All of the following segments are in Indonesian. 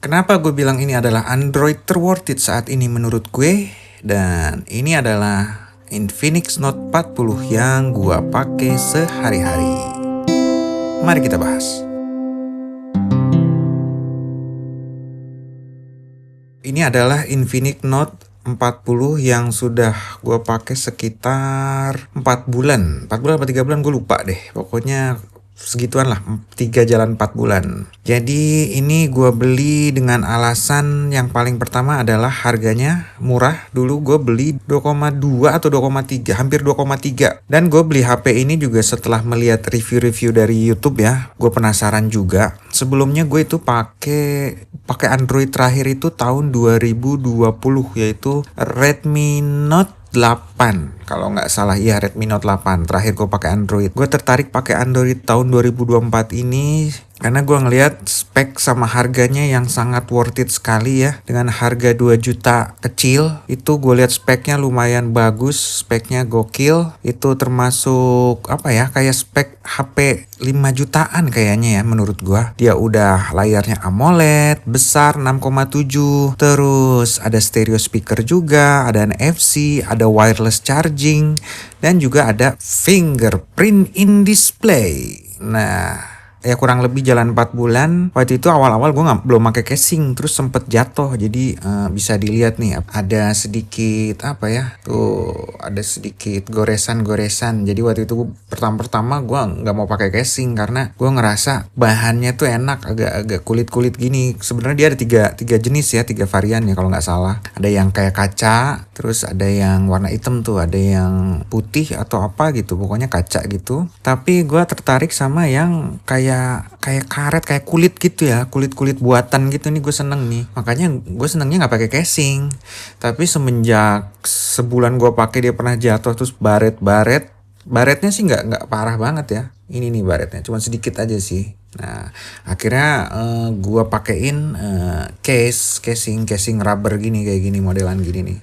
Kenapa gue bilang ini adalah Android terworth it saat ini menurut gue? Dan ini adalah Infinix Note 40 yang gue pakai sehari-hari. Mari kita bahas. Ini adalah Infinix Note 40 yang sudah gue pakai sekitar 4 bulan. 4 bulan atau 3 bulan gue lupa deh. Pokoknya segituan lah, 3 jalan 4 bulan. Jadi ini gue beli dengan alasan yang paling pertama adalah harganya murah. Dulu gue beli 2,2 atau 2,3, hampir 2,3. Dan gue beli HP ini juga setelah melihat review-review dari YouTube ya. Gue penasaran juga. Sebelumnya gue itu pakai Android terakhir itu tahun 2020, yaitu Redmi Note 8 kalau nggak salah. Iya, Redmi Note 8 terakhir gue pakai Android. Gue tertarik pakai Android tahun 2024 ini karena gue ngelihat spek sama harganya yang sangat worth it sekali ya. Dengan harga 2 juta kecil itu gue lihat speknya lumayan bagus, speknya gokil. Itu termasuk apa ya, kayak spek HP 5 jutaan kayaknya ya menurut gue. Dia udah layarnya AMOLED besar 6,7, terus ada stereo speaker juga, ada NFC, ada wireless charging, dan juga ada fingerprint in display. Nah, ya kurang lebih jalan 4 bulan. Waktu itu awal-awal gue belum pakai casing, terus sempet jatuh. Jadi bisa dilihat nih ada sedikit apa ya, tuh ada sedikit goresan-goresan. Jadi waktu itu pertama-tama gue nggak mau pakai casing karena gue ngerasa bahannya tuh enak, agak kulit-kulit gini. Sebenarnya dia ada tiga jenis ya, 3 varian ya kalau nggak salah. Ada yang kayak kaca, terus ada yang warna hitam tuh, ada yang putih atau apa gitu, pokoknya kaca gitu. Tapi gue tertarik sama yang kayak karet, kayak kulit gitu ya, kulit buatan gitu nih. Gue seneng nih, makanya gue senengnya nggak pakai casing. Tapi semenjak sebulan gue pakai, dia pernah jatuh terus baretnya sih nggak parah banget ya. Ini nih baretnya cuma sedikit aja sih. Nah akhirnya gue pakein casing rubber gini, kayak gini, modelan gini nih.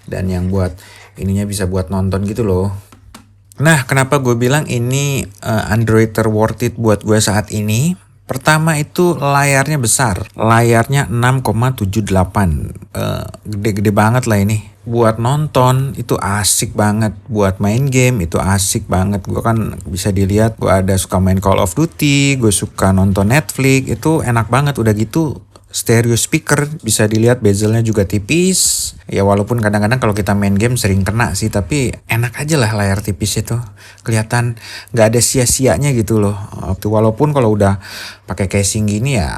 Dan yang buat ininya bisa buat nonton gitu loh. Nah, kenapa gue bilang ini Android terworth it buat gue saat ini? Pertama itu layarnya besar, layarnya 6,78, gede-gede banget lah ini. Buat nonton itu asik banget, buat main game itu asik banget. Gue kan bisa dilihat, gue ada suka main Call of Duty, gue suka nonton Netflix, itu enak banget. Udah gitu stereo speaker, bisa dilihat bezelnya juga tipis. Ya walaupun kadang-kadang kalau kita main game sering kena sih, tapi enak aja lah layar tipis itu. Kelihatan nggak ada sia-sianya gitu loh. Walaupun kalau udah pakai casing gini ya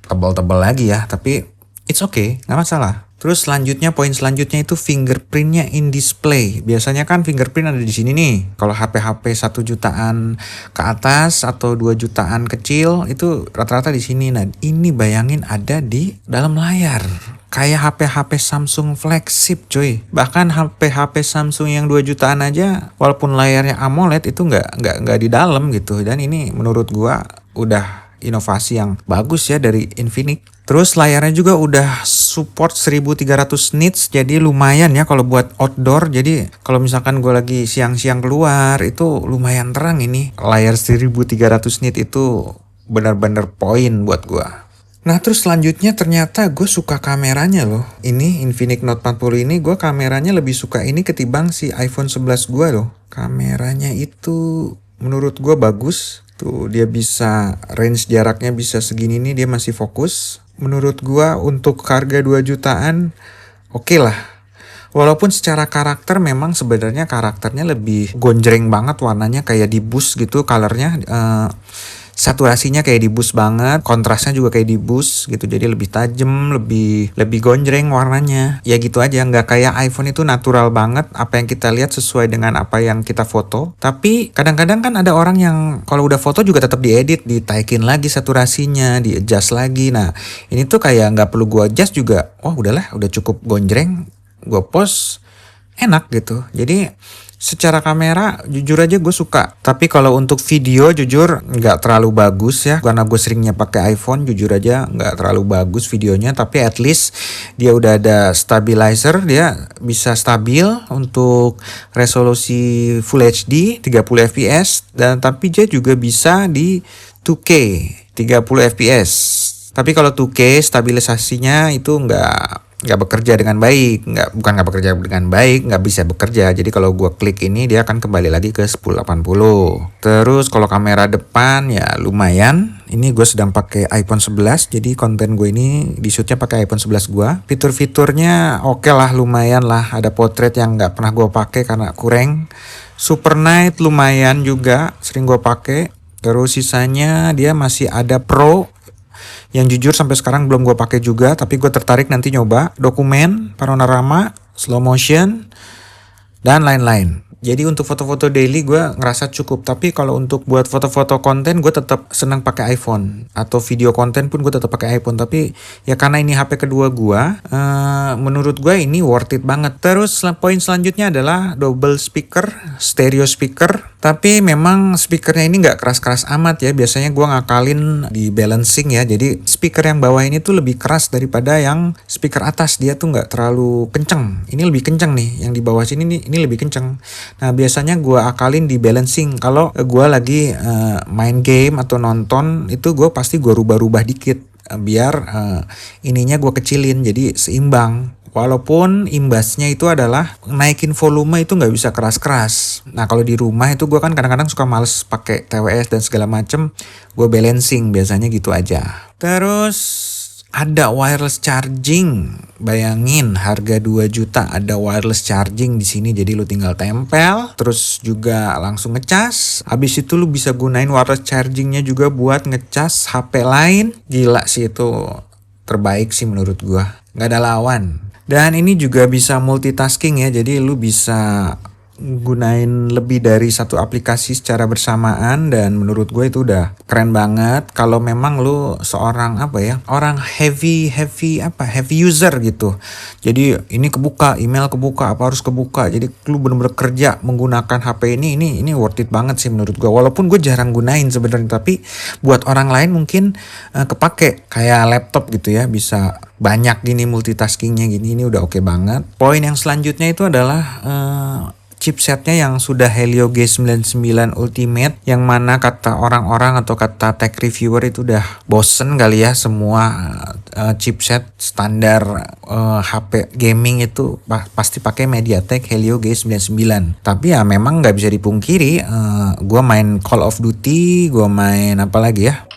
tebal-tebal lagi ya, tapi it's okay, nggak masalah. Terus poin selanjutnya itu fingerprintnya in display. Biasanya kan fingerprint ada di sini nih. Kalau HP 1 jutaan ke atas atau 2 jutaan kecil itu rata-rata di sini. Nah ini bayangin ada di dalam layar. Kayak HP Samsung flagship cuy. Bahkan HP Samsung yang 2 jutaan aja walaupun layarnya AMOLED itu nggak di dalam gitu. Dan ini menurut gua udah inovasi yang bagus ya dari Infinix. Terus layarnya juga udah support 1300 nits, jadi lumayan ya kalau buat outdoor. Jadi kalau misalkan gue lagi siang-siang keluar itu lumayan terang ini. Layar 1300 nits itu benar-benar poin buat gue. Nah terus selanjutnya ternyata gue suka kameranya loh. Ini Infinix Note 40 ini gue kameranya lebih suka ini ketimbang si iPhone 11 gue loh. Kameranya itu menurut gue bagus. Tuh dia bisa range jaraknya bisa segini nih, dia masih fokus. Menurut gua untuk harga 2 jutaan oke lah. Walaupun secara karakter memang sebenarnya karakternya lebih gonjreng banget, warnanya kayak di boost gitu colornya. Saturasinya kayak di boost banget, kontrasnya juga kayak di boost gitu, jadi lebih tajam, lebih gonjreng warnanya. Ya gitu aja, nggak kayak iPhone itu natural banget, apa yang kita lihat sesuai dengan apa yang kita foto. Tapi kadang-kadang kan ada orang yang kalau udah foto juga tetap diedit, ditaikin lagi saturasinya, di adjust lagi. Nah ini tuh kayak nggak perlu gua adjust juga, oh udahlah, udah cukup gonjreng, gua post enak gitu. Jadi secara kamera jujur aja gue suka. Tapi kalau untuk video jujur nggak terlalu bagus ya, karena gue seringnya pakai iPhone. Jujur aja nggak terlalu bagus videonya. Tapi at least dia udah ada stabilizer, dia bisa stabil untuk resolusi Full HD 30 fps. Dan tapi dia juga bisa di 2K 30 fps. Tapi kalau 2K stabilisasinya itu nggak bekerja dengan baik, bukan nggak bekerja dengan baik, nggak bisa bekerja. Jadi kalau gua klik ini dia akan kembali lagi ke 1080. Terus kalau kamera depan ya lumayan. Ini gue sedang pakai iPhone 11, jadi konten gue ini di shootnya pakai iPhone 11 gua. Fitur-fiturnya oke lah, lumayan lah. Ada potret yang nggak pernah gue pakai karena kurang. Super Night lumayan juga, sering gue pakai. Terus sisanya dia masih ada Pro yang jujur sampai sekarang belum gue pakai juga, tapi gue tertarik nanti nyoba. Dokumen, panorama, slow motion, dan lain-lain. Jadi untuk foto-foto daily gue ngerasa cukup, tapi kalau untuk buat foto-foto konten gue tetap senang pakai iPhone, atau video konten pun gue tetap pakai iPhone. Tapi ya karena ini HP kedua gue, menurut gue ini worth it banget. Terus poin selanjutnya adalah double speaker, stereo speaker. Tapi memang speakernya ini nggak keras-keras amat ya. Biasanya gue ngakalin di balancing ya. Jadi speaker yang bawah ini tuh lebih keras daripada yang speaker atas. Dia tuh nggak terlalu kenceng. Ini lebih kenceng nih. Yang di bawah sini nih, ini lebih kenceng. Nah biasanya gue akalin di balancing. Kalau gue lagi main game atau nonton, itu gue pasti gue rubah-rubah dikit. Biar ininya gue kecilin jadi seimbang. Walaupun imbasnya itu adalah naikin volume itu nggak bisa keras-keras. Nah kalau di rumah itu gue kan kadang-kadang suka males pakai TWS dan segala macem. Gue balancing biasanya gitu aja. Terus ada wireless charging. Bayangin harga 2 juta ada wireless charging di sini. Jadi lu tinggal tempel, terus juga langsung ngecas. Habis itu lu bisa gunain wireless chargingnya juga buat ngecas HP lain. Gila sih itu, terbaik sih menurut gue. Nggak ada lawan. Dan ini juga bisa multitasking ya, jadi lu bisa gunain lebih dari satu aplikasi secara bersamaan, dan menurut gue itu udah keren banget. Kalau memang lu seorang orang heavy user gitu. Jadi ini kebuka, email kebuka, apa harus kebuka. Jadi lu bener-bener kerja menggunakan HP ini worth it banget sih menurut gue. Walaupun gue jarang gunain sebenarnya, tapi buat orang lain mungkin kepake kayak laptop gitu ya, bisa banyak gini multitaskingnya gini, ini udah oke banget. Poin yang selanjutnya itu adalah chipsetnya yang sudah Helio G99 Ultimate, yang mana kata orang-orang atau kata tech reviewer itu udah bosen kali ya semua chipset standar HP gaming itu pasti pakai MediaTek Helio G99. Tapi ya memang nggak bisa dipungkiri, gue main Call of Duty, gue main apa lagi ya,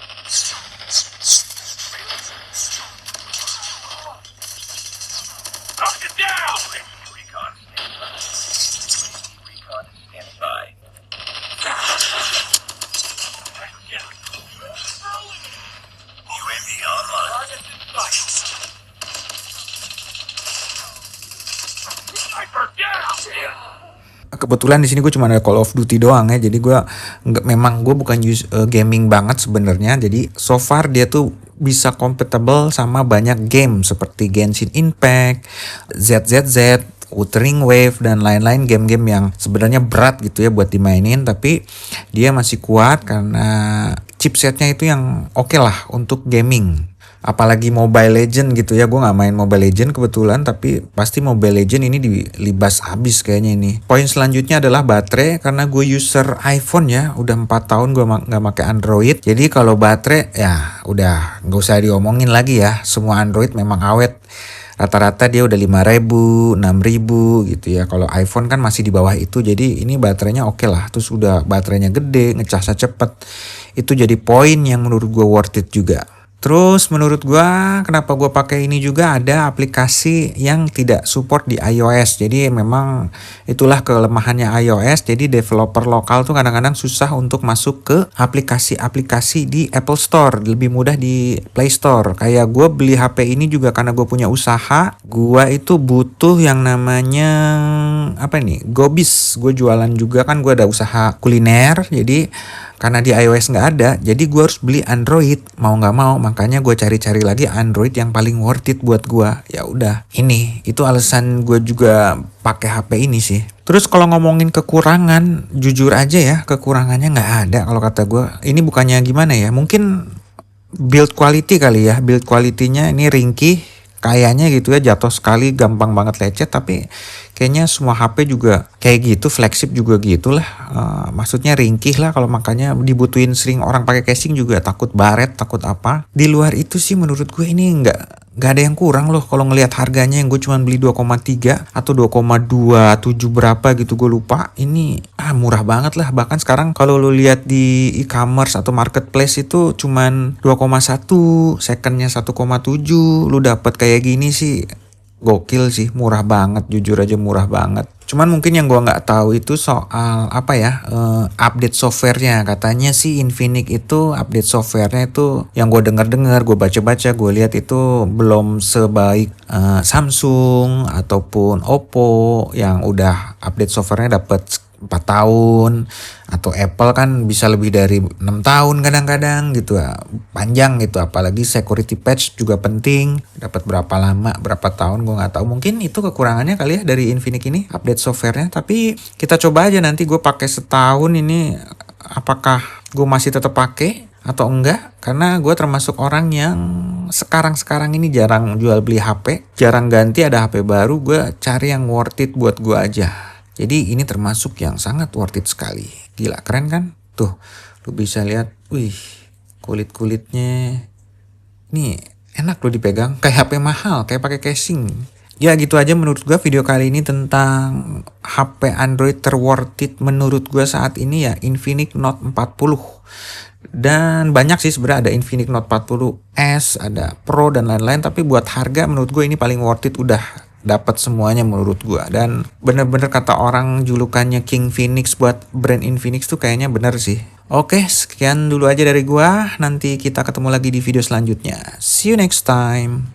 kebetulan di sini gue cuma ada Call of Duty doang ya, jadi gue memang gue bukan gaming banget sebenarnya. Jadi so far dia tuh bisa compatible sama banyak game seperti Genshin Impact, ZZZ, Wuthering Wave, dan lain-lain game-game yang sebenarnya berat gitu ya buat dimainin, tapi dia masih kuat karena chipsetnya itu yang oke lah untuk gaming. Apalagi Mobile Legend gitu ya, gue gak main Mobile Legend kebetulan, tapi pasti Mobile Legend ini dilibas habis kayaknya ini. Poin selanjutnya adalah baterai, karena gue user iPhone ya, udah 4 tahun gue gak pakai Android. Jadi kalau baterai ya udah gak usah diomongin lagi ya, semua Android memang awet. Rata-rata dia udah 5.000, 6.000 gitu ya. Kalau iPhone kan masih di bawah itu, jadi ini baterainya oke lah. Terus udah baterainya gede, ngecasnya cepet. Itu jadi poin yang menurut gue worth it juga. Terus menurut gua kenapa gua pakai ini juga, ada aplikasi yang tidak support di iOS. Jadi memang itulah kelemahannya iOS. Jadi developer lokal tuh kadang-kadang susah untuk masuk ke aplikasi-aplikasi di Apple Store. Lebih mudah di Play Store. Kayak gua beli HP ini juga karena gua punya usaha. Gua itu butuh yang namanya Gobis. Gua jualan juga kan, gua ada usaha kuliner. Jadi karena di iOS nggak ada, jadi gue harus beli Android mau nggak mau. Makanya gue cari-cari lagi Android yang paling worth it buat gue. Ya udah, itu alasan gue juga pakai HP ini sih. Terus kalau ngomongin kekurangan, jujur aja ya, kekurangannya nggak ada kalau kata gue. Ini bukannya gimana ya? Mungkin build quality kali ya. Build quality-nya ini ringkih kayaknya gitu ya, jatuh sekali gampang banget lecet. Tapi Kayaknya semua HP juga kayak gitu, flagship juga gitulah. Maksudnya ringkih lah, kalau makanya dibutuhin sering orang pakai casing juga takut baret, takut apa. Di luar itu sih menurut gue ini nggak ada yang kurang loh kalau ngelihat harganya, yang gue cuma beli 2,3 atau 2,27 berapa gitu, gue lupa. Ini murah banget lah. Bahkan sekarang kalau lo lihat di e-commerce atau marketplace itu cuman 2,1, secondnya 1,7, lu dapat kayak gini sih gokil sih, murah banget, jujur aja murah banget. Cuman mungkin yang gua nggak tahu itu soal apa ya, update softwarenya. Katanya sih Infinix itu update softwarenya itu, yang gue dengar-dengar, gue baca-baca, gue lihat itu belum sebaik Samsung ataupun Oppo yang udah update softwarenya dapat 4 tahun, atau Apple kan bisa lebih dari 6 tahun kadang-kadang gitu ya, panjang gitu. Apalagi security patch juga penting, dapat berapa lama, berapa tahun gue nggak tahu. Mungkin itu kekurangannya kali ya dari Infinix ini, update softwarenya. Tapi kita coba aja nanti, gue pakai setahun ini apakah gue masih tetap pakai atau enggak, karena gue termasuk orang yang sekarang ini jarang jual beli HP, jarang ganti. Ada HP baru gue cari yang worth it buat gue aja. Jadi ini termasuk yang sangat worth it sekali. Gila, keren kan? Tuh, lu bisa lihat, wih, kulit-kulitnya. Nih, enak lo dipegang, kayak HP mahal, kayak pakai casing. Ya gitu aja menurut gue video kali ini tentang HP Android terworth it menurut gue saat ini ya, Infinix Note 40. Dan banyak sih sebenarnya, ada Infinix Note 40S, ada Pro dan lain-lain. Tapi buat harga menurut gue ini paling worth it, udah dapat semuanya menurut gua. Dan bener-bener kata orang julukannya King Phoenix buat brand Infinix tuh kayaknya bener sih. Oke, sekian dulu aja dari gua. Nanti kita ketemu lagi di video selanjutnya. See you next time.